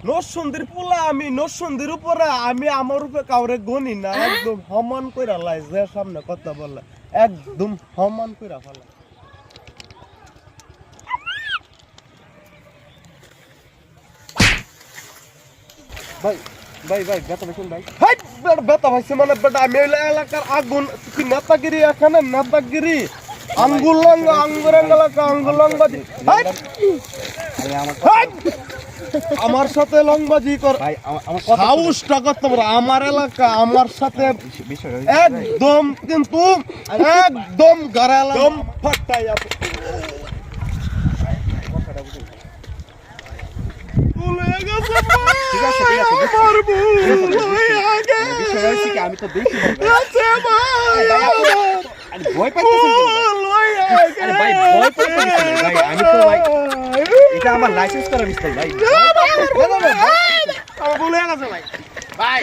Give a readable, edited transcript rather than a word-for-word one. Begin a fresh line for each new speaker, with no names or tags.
নরসন্দির পোলা আমি নরসন্দির উপরে আমি আমার উপরে কাউরে গনি না একদম সমান কইরা লাই যে সামনে কথা বলে একদম সমান কইরা ফেলা ভাই ভাই ভাই বেতা ভাইছেন ভাই হাই বেতা ভাইছে মানে বেটা আমি এই এলাকার আগুন কি নেতাগিরি এখানে নেতাগিরি আঙ্গুলঙ্গ আঙ্গুরঙ্গ এলাকা আঙ্গুলঙ্গবাজি হাই আমার সাথে লংবাজি কর ভাই আমার সাহসটা কত বড় আমার এলাকা আমার সাথে একদম কিন্তু একদম গারালা দম ফাটাইয়া বলে গেছে ঠিক আছে মারবো আগে বিষয় হইছে কি আমি তো দেখি আছে ভাই আরে ভয় পাইতেছেন আরে ভাই ভয় পাইতেছেন ভাই আমি তো ভাই এটা আমার লাইসেন্স করা মিস্টেক ভাই আমার ভুলে গেছে ভাই ভাই